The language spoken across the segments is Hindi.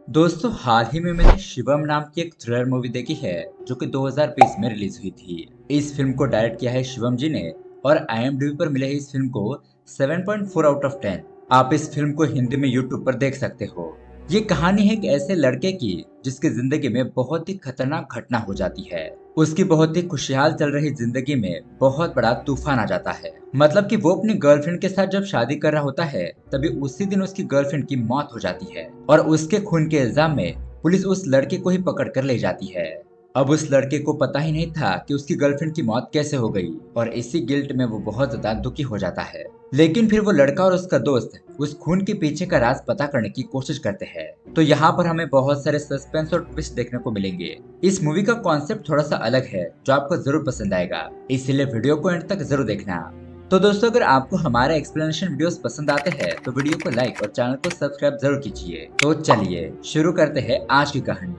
दोस्तों हाल ही में मैंने शिवम नाम की एक थ्रिलर मूवी देखी है जो कि 2020 में रिलीज हुई थी। इस फिल्म को डायरेक्ट किया है शिवम जी ने और IMDb पर मिले है इस फिल्म को 7.4 आउट ऑफ 10। आप इस फिल्म को हिंदी में यूट्यूब पर देख सकते हो। ये कहानी है एक ऐसे लड़के की जिसकी जिंदगी में बहुत ही खतरनाक घटना हो जाती है। उसकी बहुत ही खुशहाल चल रही जिंदगी में बहुत बड़ा तूफान आ जाता है। मतलब कि वो अपनी गर्लफ्रेंड के साथ जब शादी कर रहा होता है तभी उसी दिन उसकी गर्लफ्रेंड की मौत हो जाती है और उसके खून के इल्जाम में पुलिस उस लड़के को ही पकड़ कर ले जाती है। अब उस लड़के को पता ही नहीं था कि उसकी गर्लफ्रेंड की मौत कैसे हो गई और इसी गिल्ट में वो बहुत ज्यादा दुखी हो जाता है। लेकिन फिर वो लड़का और उसका दोस्त उस खून के पीछे का राज पता करने की कोशिश करते हैं। तो यहाँ पर हमें बहुत सारे सस्पेंस और ट्विस्ट देखने को मिलेंगे। इस मूवी का कॉन्सेप्ट थोड़ा सा अलग है जो आपको जरूर पसंद आएगा, इसलिए वीडियो को एंड तक जरूर देखना। तो दोस्तों अगर आपको हमारे एक्सप्लेनेशन वीडियोस पसंद आते हैं तो वीडियो को लाइक और चैनल को सब्सक्राइब जरूर कीजिए। तो चलिए शुरू करते हैं आज की कहानी।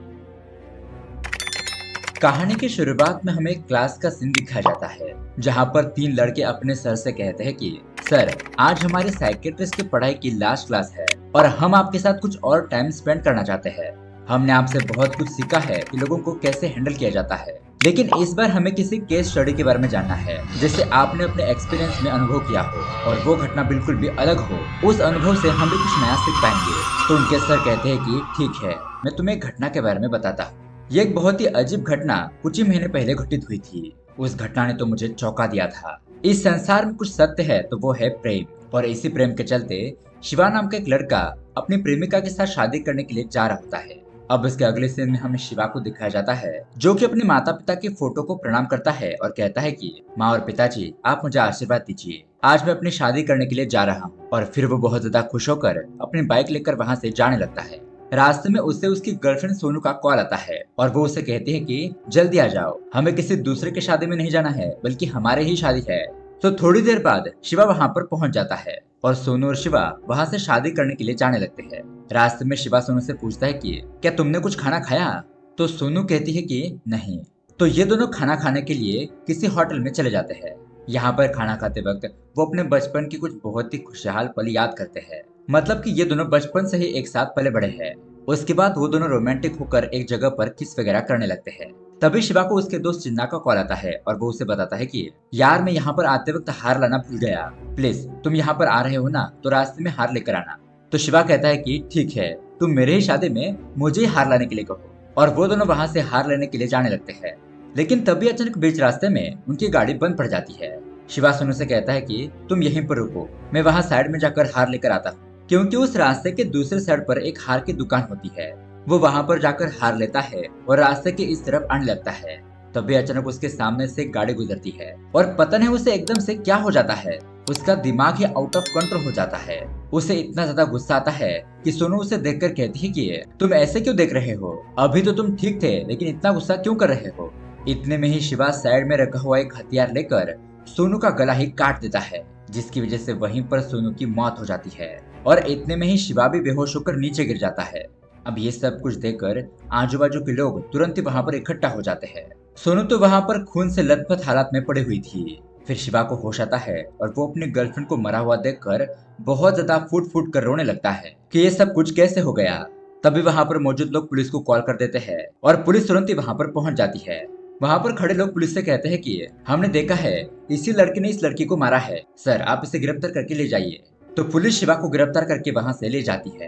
कहानी की शुरुआत में हमें क्लास का सीन दिखाया जाता है जहां पर तीन लड़के अपने सर से कहते हैं कि सर आज हमारी साइकेट्रिस्ट की पढ़ाई की लास्ट क्लास है और हम आपके साथ कुछ और टाइम स्पेंड करना चाहते हैं। हमने आपसे बहुत कुछ सीखा है कि लोगों को कैसे हैंडल किया जाता है, लेकिन इस बार हमें किसी केस स्टडी के बारे में जानना है जिससे आपने अपने एक्सपीरियंस में अनुभव किया हो और वो घटना बिल्कुल भी अलग हो। उस अनुभव से हम भी कुछ नया सीख पाएंगे। तो उनके सर कहते हैं कि ठीक है, मैं तुम्हें एक घटना के बारे में बताता हूँ। ये एक बहुत ही अजीब घटना कुछ ही महीने पहले घटित हुई थी। उस घटना ने तो मुझे चौंका दिया था। इस संसार में कुछ सत्य है तो वो है प्रेम, और इसी प्रेम के चलते शिवा नाम का एक लड़का अपनी प्रेमिका के साथ शादी करने के लिए जा रहा होता है। अब इसके अगले सीन में हमें शिवा को दिखाया जाता है जो कि अपने माता पिता की फोटो को प्रणाम करता है और कहता है कि माँ और पिताजी आप मुझे आशीर्वाद दीजिए, आज मैं अपनी शादी करने के लिए जा रहा हूँ। और फिर वो बहुत ज्यादा खुश होकर अपनी बाइक लेकर वहाँ से जाने लगता है। रास्ते में उससे उसकी गर्लफ्रेंड सोनू का कॉल आता है और वो उसे कहती है कि जल्दी आ जाओ, हमें किसी दूसरे की शादी में नहीं जाना है बल्कि हमारे ही शादी है। तो थोड़ी देर बाद शिवा वहाँ पर पहुँच जाता है और सोनू और शिवा वहाँ से शादी करने के लिए जाने लगते हैं। रास्ते में शिवा सोनू से पूछता है कि क्या तुमने कुछ खाना खाया? तो सोनू कहती है कि नहीं। तो ये दोनों खाना खाने के लिए किसी होटल में चले जाते हैं। यहाँ पर खाना खाते वक्त वो अपने बचपन की कुछ बहुत ही खुशहाल पल याद करते हैं। मतलब कि ये दोनों बचपन से ही एक साथ पले बड़े हैं। उसके बाद वो दोनों रोमांटिक होकर एक जगह पर किस वगैरह करने लगते हैं। तभी शिवा को उसके दोस्त चिन्ना का कॉल आता है और वो उसे बताता है कि यार मैं यहाँ पर आते वक्त हार लाना भूल गया, प्लीज तुम यहाँ पर आ रहे हो ना तो रास्ते में हार लेकर आना। तो शिवा कहता है कि ठीक है, तुम मेरे ही शादी में मुझे ही हार लाने के लिए कहो। और वो दोनों वहाँ से हार लेने के लिए जाने लगते हैं। लेकिन तभी अचानक बीच रास्ते में उनकी गाड़ी बंद पड़ जाती है। शिवा सोनू से कहता है कि तुम यहीं पर रुको, मैं वहाँ साइड में जाकर हार लेकर आता हूँ, क्योंकि उस रास्ते के दूसरे साइड पर एक हार की दुकान होती है। वो वहाँ पर जाकर हार लेता है और रास्ते के इस तरफ आने लगता है। तभी अचानक उसके सामने से एक गाड़ी गुजरती है और पता नहीं उसे एकदम से क्या हो जाता है। उसका दिमाग ही आउट ऑफ कंट्रोल हो जाता है। उसे इतना ज्यादा गुस्सा आता है कि सोनू उसे देखकर कहती है कि तुम ऐसे क्यों देख रहे हो, अभी तो तुम ठीक थे लेकिन इतना गुस्सा क्यों कर रहे हो। इतने में ही शिवा साइड में रखा हुआ एक हथियार लेकर सोनू का गला ही काट देता है, जिसकी वजह से वहीं पर सोनू की मौत हो जाती है। और इतने में ही शिवा भी बेहोश होकर नीचे गिर जाता है। अब ये सब कुछ देखकर आजू बाजू के लोग तुरंत ही वहाँ पर इकट्ठा हो जाते हैं। सोनू तो वहाँ पर खून से लथपथ हालत में पड़ी हुई थी। फिर शिवा को होश आता है और वो अपनी गर्लफ्रेंड को मरा हुआ देखकर बहुत ज्यादा फूट फूट कर रोने लगता है कि ये सब कुछ कैसे हो गया। तभी वहाँ पर मौजूद लोग पुलिस को कॉल कर देते हैं और पुलिस तुरंत ही वहाँ पर पहुंच जाती है। वहाँ पर खड़े लोग पुलिस से कहते हैं कि हमने देखा है इसी लड़के ने इस लड़की को मारा है, सर आप इसे गिरफ्तार करके ले जाइए। तो पुलिस शिवा को गिरफ्तार करके वहाँ से ले जाती है।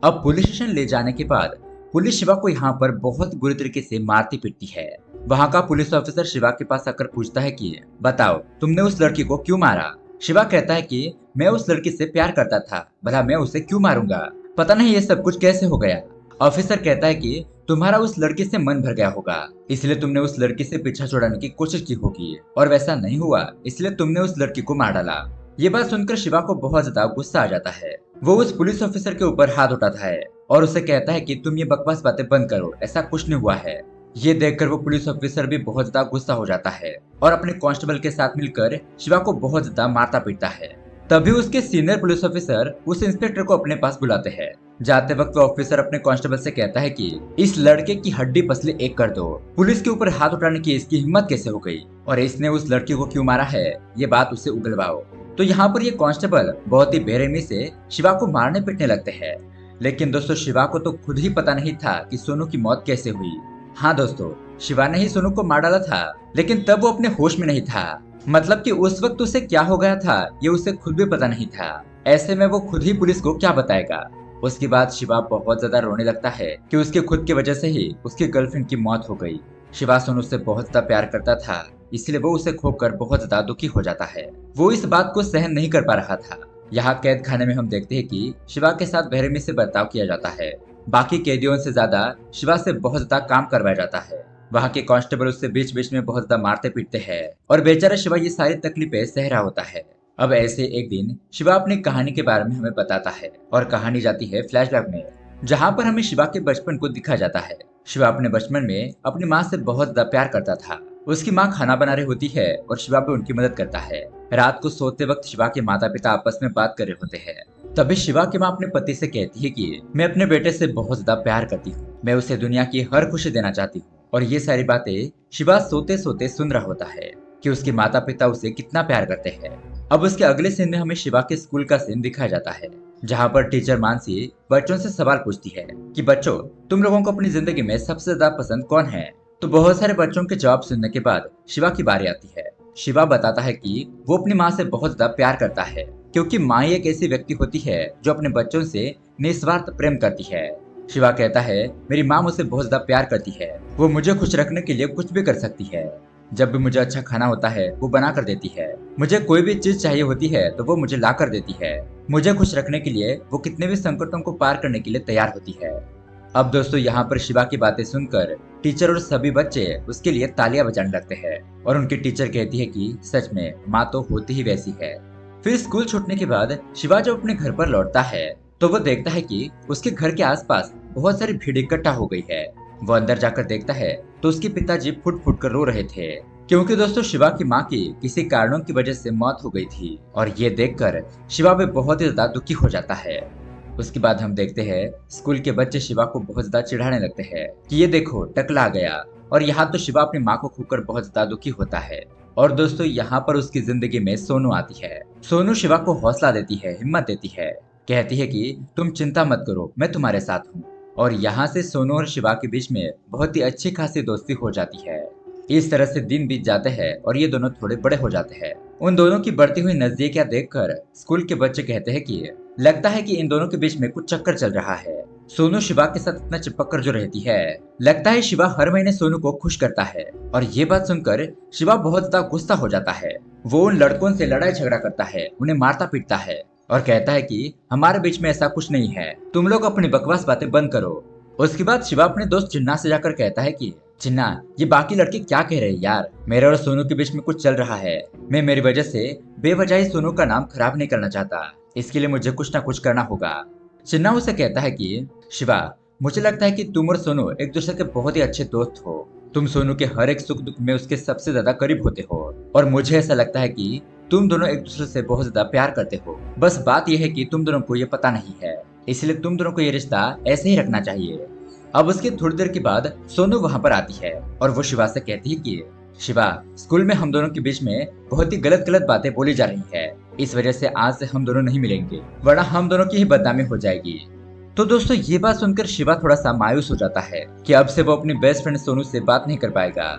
अब पुलिस स्टेशन ले जाने के बाद पुलिस शिवा को यहाँ पर बहुत बुरी तरीके से मारती पीटती है। वहाँ का पुलिस ऑफिसर शिवा के पास आकर पूछता है कि बताओ तुमने उस लड़की को क्यों मारा। शिवा कहता है कि मैं उस लड़की से प्यार करता था, भला मैं उसे क्यों मारूंगा, पता नहीं ये सब कुछ कैसे हो गया। ऑफिसर कहता है कि तुम्हारा उस लड़की से मन भर गया होगा, इसलिए तुमने उस लड़की से पीछा छुड़ाने की कोशिश की होगी और वैसा नहीं हुआ इसलिए तुमने उस लड़की को मार डाला। ये बात सुनकर शिवा को बहुत ज्यादा गुस्सा आ जाता है। वो उस पुलिस ऑफिसर के ऊपर हाथ उठाता है और उसे कहता है कि तुम ये बकवास बातें बंद करो, ऐसा कुछ नहीं हुआ है। ये देखकर वो पुलिस ऑफिसर भी बहुत ज्यादा गुस्सा हो जाता है और अपने कांस्टेबल के साथ मिलकर शिवा को बहुत ज्यादा मारता पीटता है। तभी उसके सीनियर पुलिस ऑफिसर उस इंस्पेक्टर को अपने पास बुलाते हैं। जाते वक्त वो ऑफिसर अपने कांस्टेबल से कहता है कि इस लड़के की हड्डी पसली एक कर दो, पुलिस के ऊपर हाथ उठाने की इसकी हिम्मत कैसे हो गई और इसने उस लड़की को क्यों मारा है, ये बात उसे उगलवाओ। तो यहाँ पर ये कांस्टेबल बहुत ही बेरहमी से शिवा को मारने पीटने लगते हैं। लेकिन दोस्तों शिवा को तो खुद ही पता नहीं था कि सोनू की मौत कैसे हुई। हाँ दोस्तों, शिवा ने ही सोनू को मार डाला था, लेकिन तब वो अपने होश में नहीं था। मतलब कि उस वक्त उसे क्या हो गया था ये उसे खुद भी पता नहीं था। ऐसे में वो खुद ही पुलिस को क्या बताएगा। उसके बाद शिवा बहुत ज्यादा रोने लगता है कि उसके खुद की वजह से ही उसकी गर्लफ्रेंड की मौत हो गई। शिवा सोनू से बहुत ज्यादा प्यार करता था, इसलिए वो उसे खोकर बहुत ज्यादा दुखी हो जाता है। वो इस बात को सहन नहीं कर पा रहा था। यहाँ कैद खाने में हम देखते हैं कि शिवा के साथ बेरहमी से बर्ताव किया जाता है। बाकी कैदियों से ज्यादा शिवा से बहुत ज्यादा काम करवाया जाता है। वहाँ के कांस्टेबल उससे बीच बीच में बहुत ज्यादा मारते पीटते हैं और बेचारा शिवा ये सारी तकलीफें सह रहा होता है। अब ऐसे एक दिन शिवा अपनी कहानी के बारे में हमें बताता है और कहानी जाती है फ्लैशबैक में, जहाँ पर हमें शिवा के बचपन को दिखा जाता है। शिवा अपने बचपन में अपनी माँ से बहुत ज्यादा प्यार करता था। उसकी माँ खाना बना रही होती है और शिवा भी उनकी मदद करता है। रात को सोते वक्त शिवा के माता पिता आपस में बात कर रहे होते हैं। तभी शिवा की माँ अपने पति से कहती है कि मैं अपने बेटे से बहुत ज्यादा प्यार करती हूँ, मैं उसे दुनिया की हर खुशी देना चाहती हूँ। और ये सारी बातें शिवा सोते सोते सुन रहा होता है कि उसके माता पिता उसे कितना प्यार करते हैं। अब उसके अगले सीन में हमें शिवा के स्कूल का सीन दिखाया जाता है, जहाँ पर टीचर मानसी बच्चों से सवाल पूछती है कि बच्चों, तुम लोगों को अपनी जिंदगी में सबसे ज्यादा पसंद कौन है। तो बहुत सारे बच्चों के जवाब सुनने के बाद शिवा की बारी आती है। शिवा बताता है कि वो अपनी माँ से बहुत ज्यादा प्यार करता है, क्योंकि माँ एक ऐसी व्यक्ति होती है जो अपने बच्चों से निस्वार्थ प्रेम करती है। शिवा कहता है मेरी माँ मुझसे बहुत ज्यादा प्यार करती है, वो मुझे खुश रखने के लिए कुछ भी कर सकती है। जब भी मुझे अच्छा खाना होता है वो बना कर देती है, मुझे कोई भी चीज चाहिए होती है तो वो मुझे ला कर देती है। मुझे खुश रखने के लिए वो कितने भी संकटों को पार करने के लिए तैयार होती है। अब दोस्तों यहाँ पर शिवा की बातें सुनकर टीचर और सभी बच्चे उसके लिए तालियां बजाने लगते हैं और उनकी टीचर कहती है कि सच में माँ तो होती ही वैसी है। फिर स्कूल छूटने के बाद शिवा जब अपने घर पर लौटता है तो वो देखता है कि उसके घर के आसपास बहुत सारी भीड़ इकट्ठा हो गई है। वो अंदर जाकर देखता है तो उसके पिताजी फुट फुट कर रो रहे थे, क्योंकि दोस्तों शिवा की माँ की किसी कारणों की वजह से मौत हो गई थी। और ये देखकर शिवा भी बहुत ही ज्यादा दुखी हो जाता है। उसके बाद हम देखते हैं स्कूल के बच्चे शिवा को बहुत ज्यादा चिढ़ाने लगते हैं कि ये देखो टकला गया। और यहाँ तो शिवा अपनी माँ को खोकर बहुत ज्यादा दुखी होता है। और दोस्तों यहाँ पर उसकी जिंदगी में सोनू आती है। सोनू शिवा को हौसला देती है, हिम्मत देती है, कहती है कि तुम चिंता मत करो, मैं तुम्हारे साथ हूँ। और यहाँ से सोनू और शिवा के बीच में बहुत ही अच्छी खासी दोस्ती हो जाती है। इस तरह से दिन बीत जाते हैं और ये दोनों थोड़े बड़े हो जाते हैं। उन दोनों की बढ़ती हुई नजदीकियां देखकर स्कूल के बच्चे कहते हैं कि लगता है कि इन दोनों के बीच में कुछ चक्कर चल रहा है। सोनू शिवा के साथ इतना चिपक कर जो रहती है, लगता है शिवा हर महीने सोनू को खुश करता है। और ये बात सुनकर शिवा बहुत ज्यादा गुस्सा हो जाता है। वो उन लड़कों से लड़ाई झगड़ा करता है, उन्हें मारता पीटता है और कहता है कि हमारे बीच में ऐसा कुछ नहीं है, तुम लोग अपनी बकवास बातें बंद करो। उसके बाद शिवा अपने दोस्त चिन्ना से जाकर कहता है कि चिन्ना, ये बाकी लड़के क्या कह रहे हैं यार, मेरे और सोनू के बीच में कुछ चल रहा है। मैं मेरी वजह से बेवजह ही सोनू का नाम खराब नहीं करना चाहता, इसके लिए मुझे कुछ ना कुछ करना होगा। चिन्ना उसे कहता है कि शिवा, मुझे लगता है कि तुम और सोनू एक दूसरे के बहुत ही अच्छे दोस्त हो। तुम सोनू के हर एक सुख दुख में उसके सबसे ज्यादा करीब होते हो। और मुझे ऐसा लगता है कि तुम दोनों एक दूसरे से बहुत ज्यादा प्यार करते हो। बस बात यह है कि तुम दोनों को ये पता नहीं है, इसलिए तुम दोनों को ये रिश्ता ऐसे ही रखना चाहिए। अब उसके थोड़ी देर के बाद सोनू वहां पर आती है और वो शिवा से कहती है कि शिवा, स्कूल में हम दोनों के बीच में बहुत ही गलत गलत बातें बोली जा रही है, इस वजह से आज से हम दोनों नहीं मिलेंगे, वरना हम दोनों की ही बदनामी हो जाएगी। तो दोस्तों ये बात सुनकर शिवा थोड़ा सा मायूस हो जाता है कि अब से वो अपनी बेस्ट फ्रेंड सोनू से बात नहीं कर पाएगा।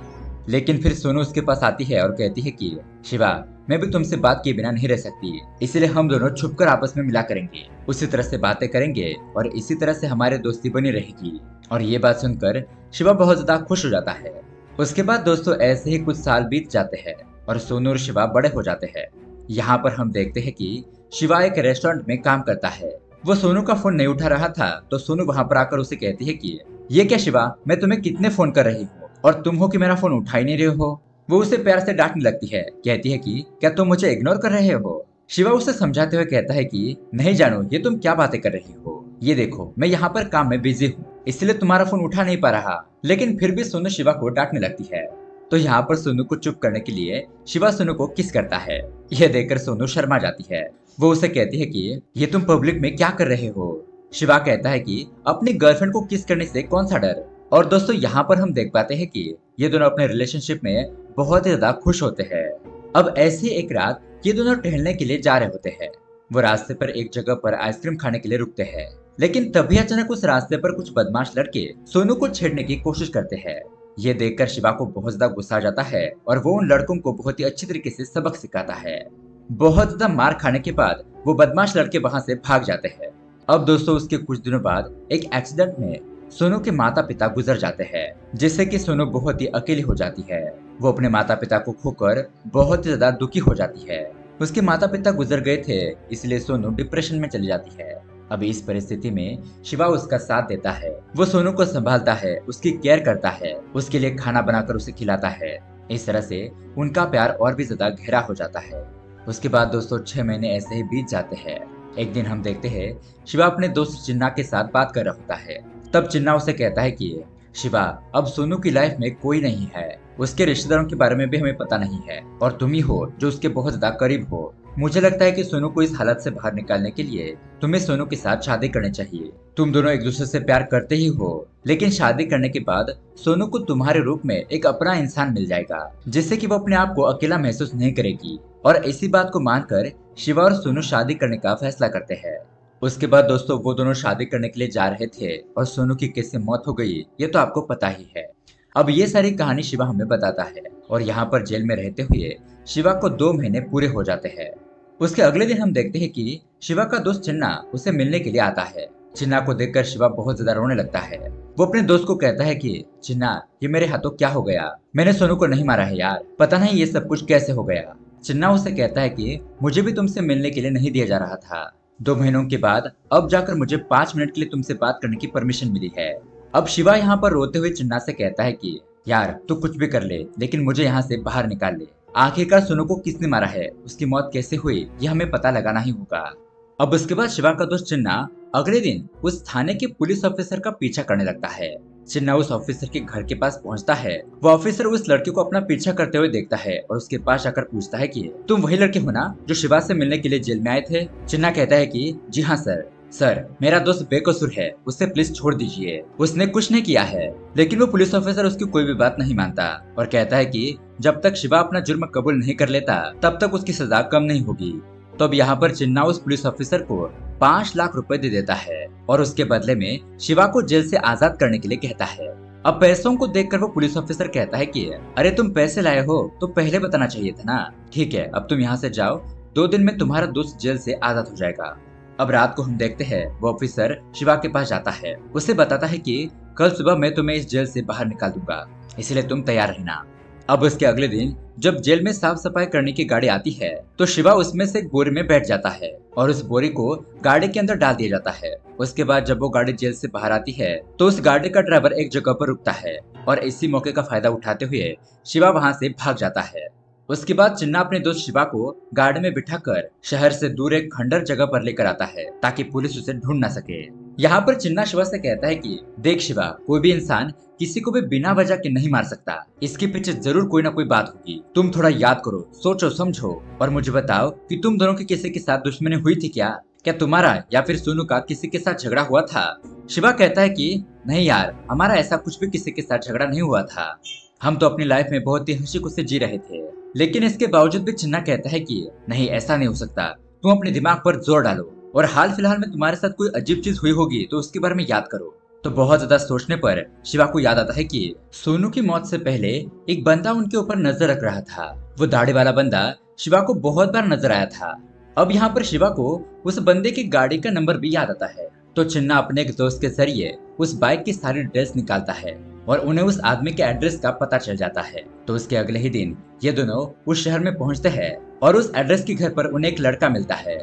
लेकिन फिर सोनू उसके पास आती है और कहती है कि शिवा, मैं भी तुमसे बात किए बिना नहीं रह सकती, इसलिए हम दोनों छुपकर आपस में मिला करेंगे, उसी तरह से बातें करेंगे और इसी तरह से हमारी दोस्ती बनी रहेगी। और ये बात सुनकर शिवा बहुत ज्यादा खुश हो जाता है। उसके बाद दोस्तों ऐसे ही कुछ साल बीत जाते हैं और सोनू और शिवा बड़े हो जाते हैं। यहाँ पर हम देखते हैं कि शिवा एक रेस्टोरेंट में काम करता है। वो सोनू का फोन नहीं उठा रहा था तो सोनू वहां पर आकर उसे कहती है कि ये क्या शिवा, मैं तुम्हें कितने फोन कर रही हूँ और तुम हो कि मेरा फोन उठा ही नहीं रहे हो। वो उसे प्यार से डांटने लगती है, कहती है कि क्या तुम मुझे इग्नोर कर रहे हो। शिवा उसे समझाते हुए कहता है कि नहीं जानू, ये तुम क्या बातें कर रही हो, ये देखो मैं यहाँ पर काम में बिजी हूँ, इसलिए तुम्हारा फोन उठा नहीं पा रहा। लेकिन फिर भी सोनू शिवा को डांटने लगती है। तो यहाँ पर सोनू को चुप करने के लिए शिवा सोनू को किस करता है। यह देखकर सोनू शर्मा जाती है। वो उसे कहती है कि ये तुम पब्लिक में क्या कर रहे हो। शिवा कहता है कि अपनी गर्लफ्रेंड को किस करने से कौन सा डर। और दोस्तों यहाँ पर हम देख पाते हैं कि ये दोनों अपने रिलेशनशिप में बहुत ही ज्यादा खुश होते हैं। अब ऐसी एक रात ये दोनों टहलने के लिए जा रहे होते हैं। वो रास्ते पर एक जगह पर आइसक्रीम खाने के लिए रुकते हैं, लेकिन तभी अचानक उस रास्ते पर कुछ बदमाश लड़के सोनू को छेड़ने की कोशिश करते हैं। ये देखकर शिवा को बहुत ज्यादा गुस्सा आ जाता है और वो उन लड़कों को बहुत ही अच्छी तरीके से सबक सिखाता है। बहुत ज्यादा मार खाने के बाद वो बदमाश लड़के वहां से भाग जाते हैं। अब दोस्तों उसके कुछ दिनों बाद एक एक्सीडेंट में सोनू के माता पिता गुजर जाते हैं, जिससे कि सोनू बहुत ही अकेली हो जाती है। वो अपने माता पिता को खोकर बहुत ही ज्यादा दुखी हो जाती है। उसके माता पिता गुजर गए थे, इसलिए सोनू डिप्रेशन में चली जाती है। अभी इस परिस्थिति में शिवा उसका साथ देता है। वो सोनू को संभालता है, उसकी केयर करता है, उसके लिए खाना बनाकर उसे खिलाता है। इस तरह से उनका प्यार और भी ज्यादा गहरा हो जाता है। उसके बाद दोस्तों 6 महीने ऐसे ही बीत जाते हैं। एक दिन हम देखते हैं शिवा अपने दोस्त चिन्ना के साथ बात कर रहा होता है। तब चिन्ना उसे कहता है कि शिवा, अब सोनू की लाइफ में कोई नहीं है, उसके रिश्तेदारों के बारे में भी हमें पता नहीं है और तुम ही हो जो उसके बहुत ज्यादा करीब हो। मुझे लगता है कि सोनू को इस हालत से बाहर निकालने के लिए तुम्हें सोनू के साथ शादी करनी चाहिए। तुम दोनों एक दूसरे से प्यार करते ही हो, लेकिन शादी करने के बाद सोनू को तुम्हारे रूप में एक अपना इंसान मिल जाएगा, जिससे कि वो अपने आप को अकेला महसूस नहीं करेगी। और इसी बात को मानकर शिवा और सोनू शादी करने का फैसला करते हैं। उसके बाद दोस्तों वो दोनों शादी करने के लिए जा रहे थे और सोनू की कैसे मौत हो गई ये तो आपको पता ही है। अब ये सारी कहानी शिवा हमें बताता है और यहाँ पर जेल में रहते हुए शिवा को 2 महीने पूरे हो जाते हैं। उसके अगले दिन हम देखते हैं कि शिवा का दोस्त चिन्ना उसे मिलने के लिए आता है। चिन्ना को देखकर शिवा बहुत ज्यादा रोने लगता है। वो अपने दोस्त को कहता है कि चिन्ना, ये मेरे हाथों क्या हो गया? मैंने सोनू को नहीं मारा है यार, पता नहीं ये सब कुछ कैसे हो गया। चिन्ना उसे कहता है कि मुझे भी तुमसे मिलने के लिए नहीं दिया जा रहा था। 2 महीनों के बाद अब जाकर मुझे 5 मिनट के लिए तुमसे बात करने की परमिशन मिली है। अब शिवा यहाँ पर रोते हुए चिन्ना से कहता है कि यार तू कुछ भी कर ले, लेकिन मुझे यहाँ से बाहर निकाल ले। आखिरकार सोनू को किसने मारा है, उसकी मौत कैसे हुई, ये हमें पता लगाना ही होगा। अब उसके बाद शिवा का दोस्त चिन्ना अगले दिन उस थाने के पुलिस ऑफिसर का पीछा करने लगता है। चिन्ना उस ऑफिसर के घर के पास पहुंचता है। वो ऑफिसर उस लड़के को अपना पीछा करते हुए देखता है और उसके पास जाकर पूछता है कि तुम वही लड़के हो ना जो शिवा से मिलने के लिए जेल में आए थे? चिन्ना कहता है कि जी हाँ सर। सर, मेरा दोस्त बेकसूर है, उसे प्लीज छोड़ दीजिए, उसने कुछ नहीं किया है। लेकिन वो पुलिस ऑफिसर उसकी कोई भी बात नहीं मानता और कहता है कि जब तक शिवा अपना जुर्म कबूल नहीं कर लेता तब तक उसकी सजा कम नहीं होगी। तो अब यहाँ पर चिन्ना उस पुलिस ऑफिसर को 5 लाख रुपए दे देता है और उसके बदले में शिवा को जेल से आजाद करने के लिए कहता है। अब पैसों को देखकर वो पुलिस ऑफिसर कहता है कि अरे तुम पैसे लाए हो तो पहले बताना चाहिए था ना। ठीक है, अब तुम यहाँ से जाओ, 2 दिन में तुम्हारा दोस्त जेल से आजाद हो जाएगा। अब रात को हम देखते हैं वो ऑफिसर शिवा के पास जाता है। उसे बताता है कि कल सुबह मैं तुम्हें इस जेल से बाहर निकाल दूंगा, इसलिए तुम तैयार रहना। अब उसके अगले दिन जब जेल में साफ सफाई करने की गाड़ी आती है तो शिवा उसमें से एक बोरी में बैठ जाता है और उस बोरी को गाड़ी के अंदर डाल दिया जाता है। उसके बाद जब वो गाड़ी जेल से बाहर आती है तो उस गाड़ी का ड्राइवर एक जगह पर रुकता है और इसी मौके का फायदा उठाते हुए शिवा वहां से भाग जाता है। उसके बाद चिन्ना अपने दोस्त शिवा को गाड़ी में बिठाकर शहर से दूर एक खंडर जगह पर लेकर आता है ताकि पुलिस उसे ढूंढ ना सके। यहाँ पर चिन्ना शिवा से कहता है कि देख शिवा, कोई भी इंसान किसी को भी बिना वजह के नहीं मार सकता, इसके पीछे जरूर कोई ना कोई बात होगी। तुम थोड़ा याद करो, सोचो समझो और मुझे बताओ कि तुम दोनों की किसी के साथ दुश्मनी हुई थी क्या? क्या तुम्हारा या फिर सोनू का किसी के साथ झगड़ा हुआ था? शिवा कहता है कि नहीं यार, हमारा ऐसा कुछ भी किसी के साथ झगड़ा नहीं हुआ था। हम तो अपनी लाइफ में बहुत ही हंसी खुशी जी रहे थे। लेकिन इसके बावजूद भी चिन्ना कहता है कि नहीं, ऐसा नहीं हो सकता, तुम अपने दिमाग पर जोर डालो और हाल फिलहाल में तुम्हारे साथ कोई अजीब चीज हुई होगी तो उसके बारे में याद करो। तो बहुत ज्यादा सोचने पर शिवा को याद आता है कि सोनू की मौत से पहले एक बंदा उनके ऊपर नजर रख रहा था। वो दाढ़ी वाला बंदा शिवा को बहुत बार नजर आया था। अब यहाँ पर शिवा को उस बंदे की गाड़ी का नंबर भी याद आता है। तो चिन्ना अपने एक दोस्त के जरिए उस बाइक की सारी डिटेल्स निकालता है और उन्हें उस आदमी के एड्रेस का पता चल जाता है। तो उसके अगले ही दिन ये दोनों उस शहर में पहुंचते हैं और उस एड्रेस के घर पर उन्हें एक लड़का मिलता है।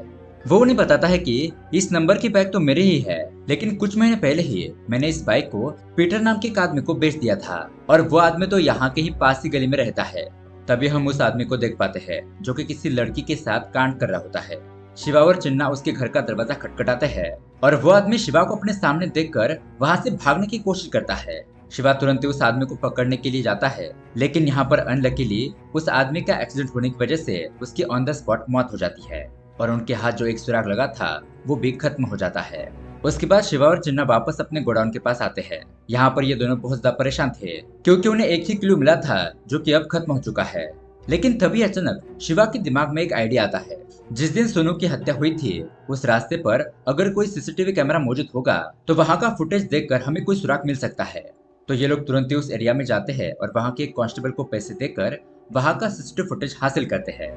वो उन्हें बताता है कि इस नंबर की बाइक तो मेरी ही है, लेकिन कुछ महीने पहले ही मैंने इस बाइक को पीटर नाम के एक आदमी को बेच दिया था और वो आदमी तो यहाँ के ही पास ही गली में रहता है। तभी हम उस आदमी को देख पाते हैं जो कि किसी लड़की के साथ कांड कर रहा होता है। शिवा और चिन्ना उसके घर का दरवाजा खटखटाते हैं और वो आदमी शिवा को अपने सामने देखकर वहां से भागने की कोशिश करता है। शिवा तुरंत ही उस आदमी को पकड़ने के लिए जाता है, लेकिन यहाँ पर अनलकीली उस आदमी का एक्सीडेंट होने की वजह से उसकी ऑन द स्पॉट मौत हो जाती है और उनके हाथ जो एक सुराग लगा था वो भी खत्म हो जाता है। उसके बाद शिवा और चिन्ना वापस अपने गोडाउन के पास आते हैं। यहाँ पर ये दोनों बहुत ज्यादा परेशान थे क्योंकि उन्हें एक ही क्लू मिला था जो कि अब खत्म हो चुका है। लेकिन तभी अचानक शिवा के दिमाग में एक आइडिया आता है जिस दिन सोनू की हत्या हुई थी उस रास्ते पर अगर कोई सीसीटीवी कैमरा मौजूद होगा तो वहां का फुटेज देखकर हमें कोई सुराग मिल सकता है। तो ये लोग तुरंत ही उस एरिया में जाते हैं और वहां के एक कांस्टेबल को पैसे देकर वहां का सीसीटीवी फुटेज हासिल करते हैं।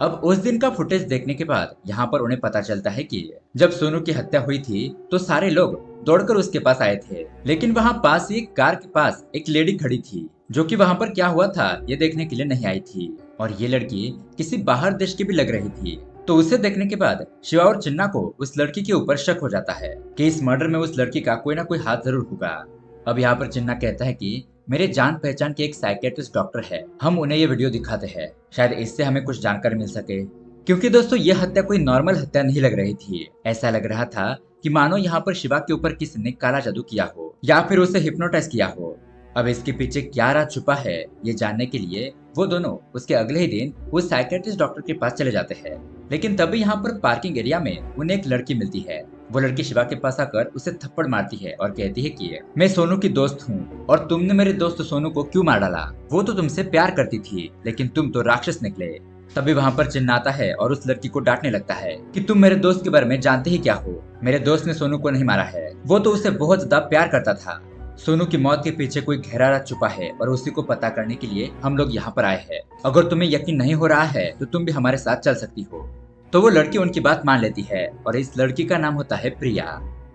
अब उस दिन का फुटेज देखने के बाद यहाँ पर उन्हें पता चलता है कि जब सोनू की हत्या हुई थी तो सारे लोग दौड़कर उसके पास आए थे, लेकिन वहां पास ही एक कार के पास एक लेडी खड़ी थी जो कि वहां पर क्या हुआ था ये देखने के लिए नहीं आई थी। और ये लड़की किसी बाहर देश की भी लग रही थी। तो उसे देखने के बाद शिवा और चिन्ना को उस लड़की के ऊपर शक हो जाता है कि इस मर्डर में उस लड़की का कोई ना कोई हाथ जरूर होगा। अब यहाँ पर चिन्ना कहता है कि मेरे जान पहचान के एक साइकेट्रिस्ट डॉक्टर है, हम उन्हें ये वीडियो दिखाते हैं, शायद इससे हमें कुछ जानकारी मिल सके। क्योंकि दोस्तों ये हत्या कोई नॉर्मल हत्या नहीं लग रही थी, ऐसा लग रहा था कि मानो यहाँ पर शिवा के ऊपर किसी ने काला जादू किया हो या फिर उसे हिप्नोटाइज किया हो। अब इसके पीछे क्या राज छुपा है ये जानने के लिए वो दोनों उसके अगले ही दिन उस साइकेट्रिस्ट डॉक्टर के पास चले जाते हैं। लेकिन तभी यहाँ पर पार्किंग एरिया में उन्हें एक लड़की मिलती है। वो लड़की शिवा के पास आकर उसे थप्पड़ मारती है और कहती है कि मैं सोनू की दोस्त हूँ और तुमने मेरे दोस्त सोनू को क्यों मार डाला, वो तो तुमसे प्यार करती थी लेकिन तुम तो राक्षस निकले। तभी वहाँ पर चिन्नाता है और उस लड़की को डांटने लगता है कि तुम मेरे दोस्त के बारे में जानते ही क्या हो, मेरे दोस्त ने सोनू को नहीं मारा है, वो तो उसे बहुत ज्यादा प्यार करता था। सोनू की मौत के पीछे कोई गहरा राज छुपा है और उसी को पता करने के लिए हम लोग यहाँ पर आए हैं। अगर तुम्हें यकीन नहीं हो रहा है तो तुम भी हमारे साथ चल सकती हो। तो वो लड़की उनकी बात मान लेती है और इस लड़की का नाम होता है प्रिया।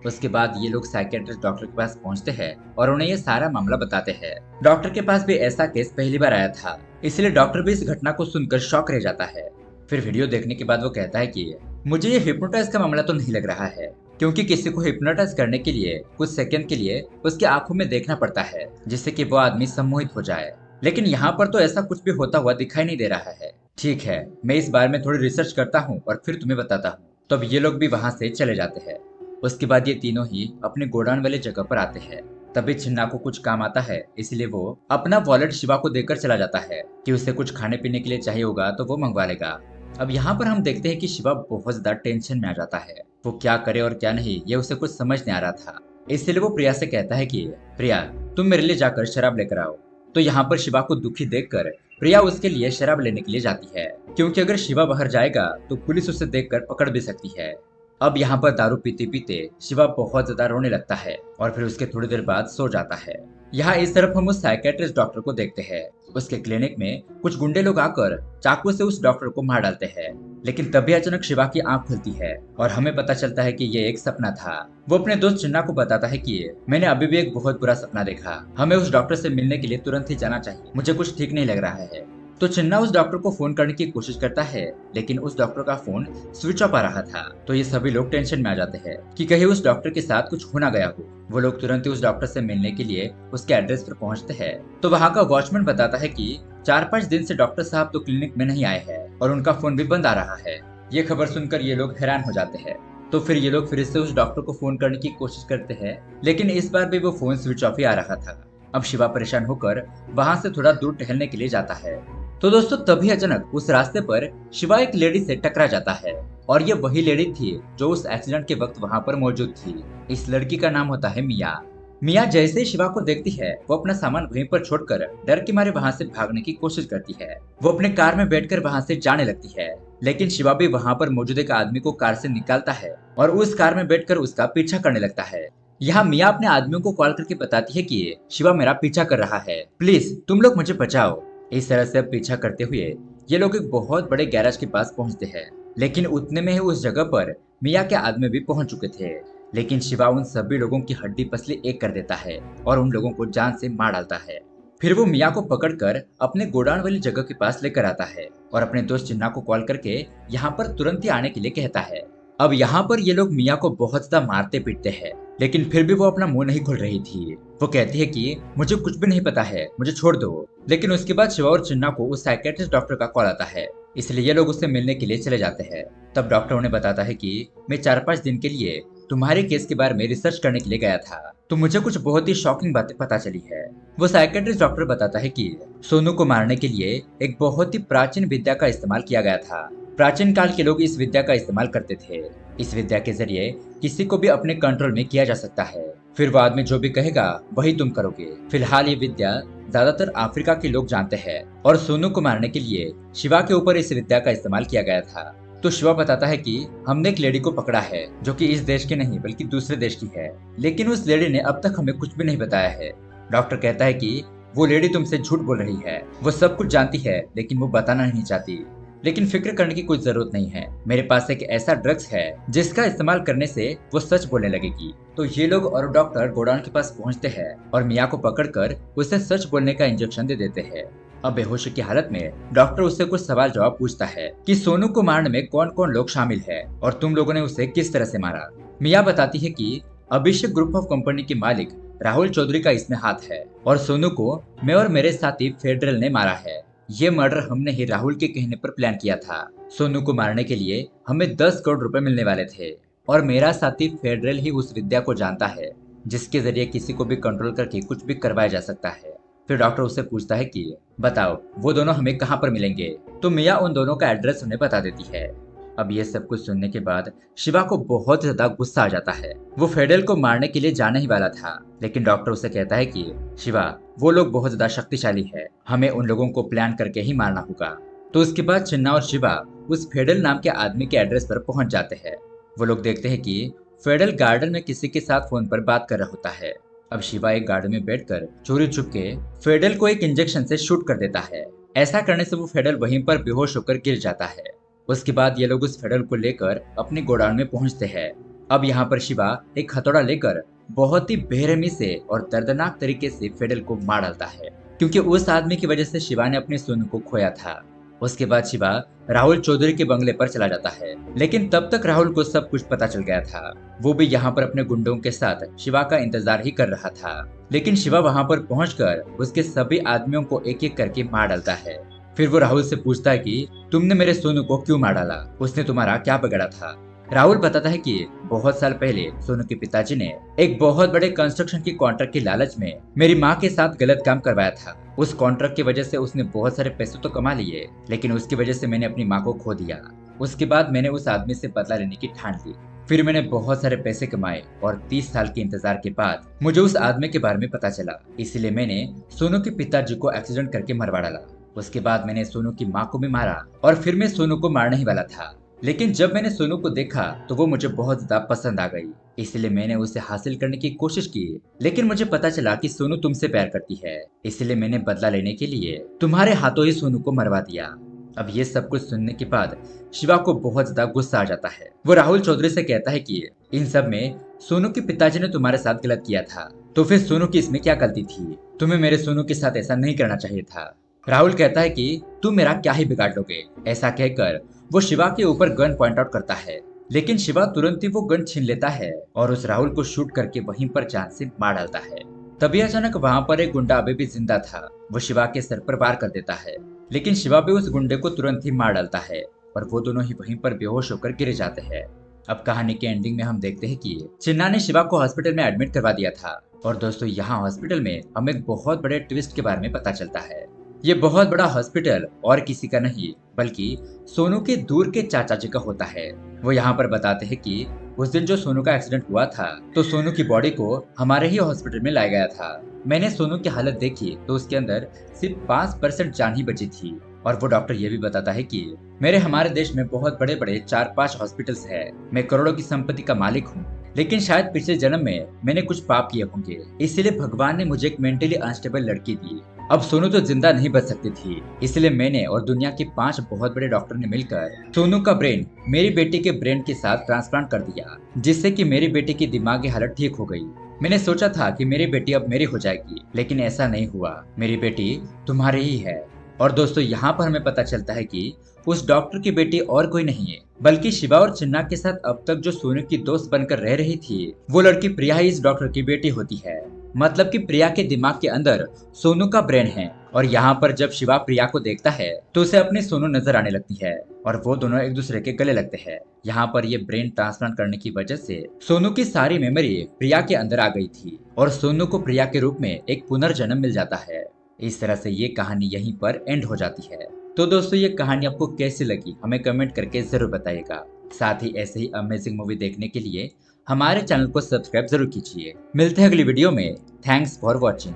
उसके बाद ये लोग साइकेट्रिस्ट डॉक्टर के पास पहुंचते हैं और उन्हें ये सारा मामला बताते हैं। डॉक्टर के पास भी ऐसा केस पहली बार आया था, इसलिए डॉक्टर भी इस घटना को सुनकर शॉक रह जाता है। फिर वीडियो देखने के बाद वो कहता है कि मुझे ये हिप्नोटाइज का मामला तो नहीं लग रहा है, क्योंकि किसी को हिप्नोटाइज करने के लिए कुछ सेकंड के लिए उसकी आंखों में देखना पड़ता है जिससे कि वो आदमी सम्मोहित हो जाए, लेकिन यहाँ पर तो ऐसा कुछ भी होता हुआ दिखाई नहीं दे रहा है। ठीक है, मैं इस बारे में थोड़ी रिसर्च करता हूँ और फिर तुम्हें बताता हूँ। तो अब ये लोग भी वहां से चले जाते हैं। उसके बाद ये तीनों ही अपने गोडाउन वाले जगह पर आते हैं। तभी छिन्ना को कुछ काम आता है, इसलिए वो अपना वॉलेट शिवा को देकर चला जाता है कि उसे कुछ खाने पीने के लिए चाहिए होगा तो वो मंगवा लेगा। अब यहाँ पर हम देखते हैं कि शिवा बहुत ज्यादा टेंशन में आ जाता है, वो क्या करे और क्या नहीं ये उसे कुछ समझ नहीं आ रहा था। इसलिए वो प्रिया से कहता है कि प्रिया तुम मेरे लिए जाकर शराब लेकर आओ। तो यहाँ पर शिवा को दुखी देखकर प्रिया उसके लिए शराब लेने के लिए जाती है, क्योंकि अगर शिवा बाहर जाएगा तो पुलिस उसे देखकर पकड़ भी सकती है। अब यहाँ पर दारू पीते पीते शिवा बहुत ज्यादा रोने लगता है और फिर उसके थोड़ी देर बाद सो जाता है। यहाँ इस तरफ हम उस साइकेट्रिस्ट डॉक्टर को देखते हैं। उसके क्लिनिक में कुछ गुंडे लोग आकर चाकू से उस डॉक्टर को मार डालते हैं, लेकिन तभी अचानक शिवा की आंख खुलती है और हमें पता चलता है कि ये एक सपना था। वो अपने दोस्त चिन्ना को बताता है कि मैंने अभी भी एक बहुत बुरा सपना देखा, हमें उस डॉक्टर से मिलने के लिए तुरंत ही जाना चाहिए, मुझे कुछ ठीक नहीं लग रहा है। तो चिन्ना उस डॉक्टर को फोन करने की कोशिश करता है, लेकिन उस डॉक्टर का फोन स्विच ऑफ आ रहा था। तो ये सभी लोग टेंशन में आ जाते हैं कि कहीं उस डॉक्टर के साथ कुछ हो ना गया हो। वो लोग तुरंत ही उस डॉक्टर से मिलने के लिए उसके एड्रेस पर पहुंचते हैं। तो वहाँ का वॉचमैन बताता है कि 4-5 दिन से डॉक्टर साहब तो क्लिनिक में नहीं आए हैं और उनका फोन भी बंद आ रहा है। ये खबर सुनकर ये लोग हैरान हो जाते हैं। तो फिर ये लोग फिर से उस डॉक्टर को फोन करने की कोशिश करते हैं, लेकिन इस बार भी वो फोन स्विच ऑफ ही आ रहा था। अब शिवा परेशान होकर वहां से थोड़ा दूर टहलने के लिए जाता है। तो दोस्तों तभी अचानक उस रास्ते पर शिवा एक लेडी से टकरा जाता है और ये वही लेडी थी जो उस एक्सीडेंट के वक्त वहां पर मौजूद थी। इस लड़की का नाम होता है मिया। मिया जैसे ही शिवा को देखती है वो अपना सामान वहीं पर छोड़कर डर के मारे वहां से भागने की कोशिश करती है। वो अपने कार में बैठकर वहां से जाने लगती है, लेकिन शिवा भी वहां पर मौजूद एक आदमी को कार से निकालता है और उस कार में बैठकर उसका पीछा करने लगता है। यहाँ मिया अपने आदमियों को कॉल करके बताती है कि शिवा मेरा पीछा कर रहा है, प्लीज तुम लोग मुझे बचाओ। इस तरह से पीछा करते हुए ये लोग एक बहुत बड़े गैराज के पास पहुंचते हैं, लेकिन उतने में ही उस जगह पर मिया के आदमी भी पहुंच चुके थे। लेकिन शिवा उन सभी लोगों की हड्डी पसली एक कर देता है और उन लोगों को जान से मार डालता है। फिर वो मिया को पकड़कर अपने गोडाउन वाली जगह के पास लेकर आता है और अपने दोस्त चिन्ना को कॉल करके यहाँ पर तुरंत ही आने के लिए कहता है। अब यहाँ पर ये लोग मिया को बहुत ज्यादा मारते पीटते हैं, लेकिन फिर भी वो अपना मुंह नहीं खोल रही थी। वो कहती है कि मुझे कुछ भी नहीं पता है, मुझे छोड़ दो। लेकिन उसके बाद शिवा और चिन्ना को उस साइकेट्रिस्ट डॉक्टर का कॉल आता है, इसलिए ये लोग उससे मिलने के लिए चले जाते हैं। तब डॉक्टर उन्हें बताता है कि मैं 4-5 दिन के लिए तुम्हारे केस के बारे में रिसर्च करने के लिए गया था, तो मुझे कुछ बहुत ही शॉकिंग बातें पता चली है। वो साइकेट्रिस्ट डॉक्टर बताता है कि सोनू को मारने के लिए एक बहुत ही प्राचीन विद्या का इस्तेमाल किया गया था। प्राचीन काल के लोग इस विद्या का इस्तेमाल करते थे। इस विद्या के जरिए किसी को भी अपने कंट्रोल में किया जा सकता है, फिर वो आदमी जो भी कहेगा वही तुम करोगे। फिलहाल ये विद्या ज्यादातर अफ्रीका के लोग जानते हैं और सोनू को मारने के लिए शिवा के ऊपर इस विद्या का इस्तेमाल किया गया था। तो शिवा बताता है कि हमने एक लेडी को पकड़ा है जो कि इस देश की नहीं बल्कि दूसरे देश की है, लेकिन उस लेडी ने अब तक हमें कुछ भी नहीं बताया है। डॉक्टर कहता है कि वो लेडी तुमसे झूठ बोल रही है, वो सब कुछ जानती है लेकिन वो बताना नहीं चाहती। लेकिन फिक्र करने की कोई जरूरत नहीं है, मेरे पास एक ऐसा ड्रग्स है जिसका इस्तेमाल करने से वो सच बोलने लगेगी। तो ये लोग और डॉक्टर गोडाउन के पास पहुंचते हैं और मिया को पकड़कर उसे सच बोलने का इंजेक्शन दे देते हैं। अब बेहोशी की हालत में डॉक्टर उससे कुछ सवाल जवाब पूछता है कि सोनू को मारने में कौन कौन लोग शामिल है और तुम लोगों ने उसे किस तरह से मारा। मिया बताती है कि अभिषेक ग्रुप ऑफ कंपनी के मालिक राहुल चौधरी का इसमें हाथ है और सोनू को मैं और मेरे साथी फेडरल ने मारा है। ये मर्डर हमने ही राहुल के कहने पर प्लान किया था। सोनू को मारने के लिए हमें 10 करोड़ रुपए मिलने वाले थे और मेरा साथी फेडरल ही उस विद्या को जानता है जिसके जरिए किसी को भी कंट्रोल करके कुछ भी करवाया जा सकता है। फिर डॉक्टर उससे पूछता है कि बताओ वो दोनों हमें कहाँ पर मिलेंगे। तो मिया उन दोनों का एड्रेस उन्हें बता देती है। अब ये सब कुछ सुनने के बाद शिवा को बहुत ज्यादा गुस्सा आ जाता है। वो फेडरल को मारने के लिए जाने ही वाला था, लेकिन डॉक्टर उसे कहता है कि शिवा वो लोग बहुत ज्यादा शक्तिशाली है, हमें उन लोगों को प्लान करके ही मारना होगा। तो उसके बाद चिन्ना और शिवा उस फेडरल नाम के आदमी के एड्रेस पर पहुंच जाते हैं। वो लोग देखते हैं कि फेडरल गार्डन में किसी के साथ फोन पर बात कर रहा होता है। अब शिवा एक गार्डन में बैठकर चोरी छुप के फेडरल को एक इंजेक्शन से शूट कर देता है। ऐसा करने से वो फेडरल वहीं पर बेहोश होकर गिर जाता है। उसके बाद ये लोग उस फेडरल को लेकर अपने गोडाउन में पहुंचते हैं। अब यहाँ पर शिवा एक हथौड़ा लेकर बहुत ही बेरहमी से और दर्दनाक तरीके से फेडरल को मार डालता है, क्योंकि उस आदमी की वजह से शिवा ने अपने सोनू को खोया था। उसके बाद शिवा राहुल चौधरी के बंगले पर चला जाता है, लेकिन तब तक राहुल को सब कुछ पता चल गया था। वो भी यहाँ पर अपने गुंडों के साथ शिवा का इंतजार ही कर रहा था, लेकिन शिवा वहाँ पर पहुंचकर उसके सभी आदमियों को एक एक करके मार डालता है। फिर वो राहुल से पूछता है कि तुमने मेरे सोनू को क्यों मार डाला, उसने तुम्हारा क्या बिगाड़ा था। राहुल बताता है कि बहुत साल पहले सोनू के पिताजी ने एक बहुत बड़े कंस्ट्रक्शन की कॉन्ट्रैक्ट के लालच में मेरी माँ के साथ गलत काम करवाया था। उस कॉन्ट्रैक्ट की वजह से उसने बहुत सारे पैसे तो कमा लिए, लेकिन उसकी वजह से मैंने अपनी माँ को खो दिया। उसके बाद मैंने उस आदमी से बदला लेने की ठान ली। फिर मैंने बहुत सारे पैसे कमाए और 30 साल के इंतजार के बाद मुझे उस आदमी के बारे में पता चला, इसलिए मैंने सोनू के पिताजी को एक्सीडेंट करके मरवा डाला। उसके बाद मैंने सोनू की माँ को भी मारा और फिर मैं सोनू को मारने ही वाला था, लेकिन जब मैंने सोनू को देखा तो वो मुझे बहुत ज्यादा पसंद आ गई, इसलिए मैंने उसे हासिल करने की कोशिश की। लेकिन मुझे पता चला कि सोनू तुमसे प्यार करती है, इसलिए मैंने बदला लेने के लिए तुम्हारे हाथों ही सोनू को मरवा दिया। अब ये सब कुछ सुनने के बाद शिवा को बहुत ज्यादा गुस्सा आ जाता है। वो राहुल चौधरी से कहता है कि इन सब में सोनू के पिताजी ने तुम्हारे साथ गलत किया था, तो फिर सोनू की इसमें क्या गलती थी? तुम्हें मेरे सोनू के साथ ऐसा नहीं करना चाहिए था। राहुल कहता है कि तुम मेरा क्या ही बिगाड़ लोगे। ऐसा कहकर वो शिवा के ऊपर गन पॉइंट आउट करता है, लेकिन शिवा तुरंत ही वो गन छीन लेता है और उस राहुल को शूट करके वहीं पर जान से मार डालता है। तभी अचानक वहां पर एक गुंडा अभी भी जिंदा था, वो शिवा के सर पर वार कर देता है, लेकिन शिवा भी उस गुंडे को तुरंत ही मार डालता है और वो दोनों ही वहीं पर बेहोश होकर गिर जाते हैं। अब कहानी के एंडिंग में हम देखते हैं कि चिन्ना ने शिवा को हॉस्पिटल में एडमिट करवा दिया था। और दोस्तों यहाँ हॉस्पिटल में हमें एक बहुत बड़े ट्विस्ट के बारे में पता चलता है। ये बहुत बड़ा हॉस्पिटल और किसी का नहीं बल्कि सोनू के दूर के चाचा जी का होता है। वो यहाँ पर बताते हैं कि उस दिन जो सोनू का एक्सीडेंट हुआ था तो सोनू की बॉडी को हमारे ही हॉस्पिटल में लाया गया था। मैंने सोनू की हालत देखी तो उसके अंदर सिर्फ 5% जान ही बची थी। और वो डॉक्टर ये भी बताता है कि हमारे देश में बहुत बड़े बड़े 4-5 हॉस्पिटल्स है, मैं करोड़ों की संपत्ति का मालिक हूँ, लेकिन शायद पिछले जन्म में मैंने कुछ पाप किए होंगे, इसलिए भगवान ने मुझे एक मेंटली अनस्टेबल लड़की दी। अब सोनू तो जिंदा नहीं बच सकती थी, इसलिए मैंने और दुनिया के 5 बहुत बड़े डॉक्टर ने मिलकर सोनू का ब्रेन मेरी बेटी के ब्रेन के साथ ट्रांसप्लांट कर दिया, जिससे कि मेरी बेटी की दिमागी हालत ठीक हो गई। मैंने सोचा था कि मेरी बेटी अब मेरी हो जाएगी, लेकिन ऐसा नहीं हुआ, मेरी बेटी तुम्हारी ही है। और दोस्तों यहाँ पर हमें पता चलता है कि उस डॉक्टर की बेटी और कोई नहीं है बल्कि शिवा और चिन्ना के साथ अब तक जो सोनू की दोस्त बनकर रह रही थी वो लड़की प्रिया ही इस डॉक्टर की बेटी होती है। मतलब कि प्रिया के दिमाग के अंदर सोनू का ब्रेन है और यहाँ पर जब शिवा प्रिया को देखता है तो उसे अपनी सोनू नजर आने लगती है और वो दोनों एक दूसरे के गले लगते हैं। यहाँ पर ये ब्रेन ट्रांसप्लांट करने की वजह से सोनू की सारी मेमोरी प्रिया के अंदर आ गई थी और सोनू को प्रिया के रूप में एक पुनर्जन्म मिल जाता है। इस तरह से ये कहानी यहीं पर एंड हो जाती है। तो दोस्तों ये कहानी आपको कैसी लगी हमें कमेंट करके जरूर बताइएगा। साथ ही ऐसे ही अमेजिंग मूवी देखने के लिए हमारे चैनल को सब्सक्राइब जरूर कीजिए। मिलते हैं अगली वीडियो में। Thanks for watching.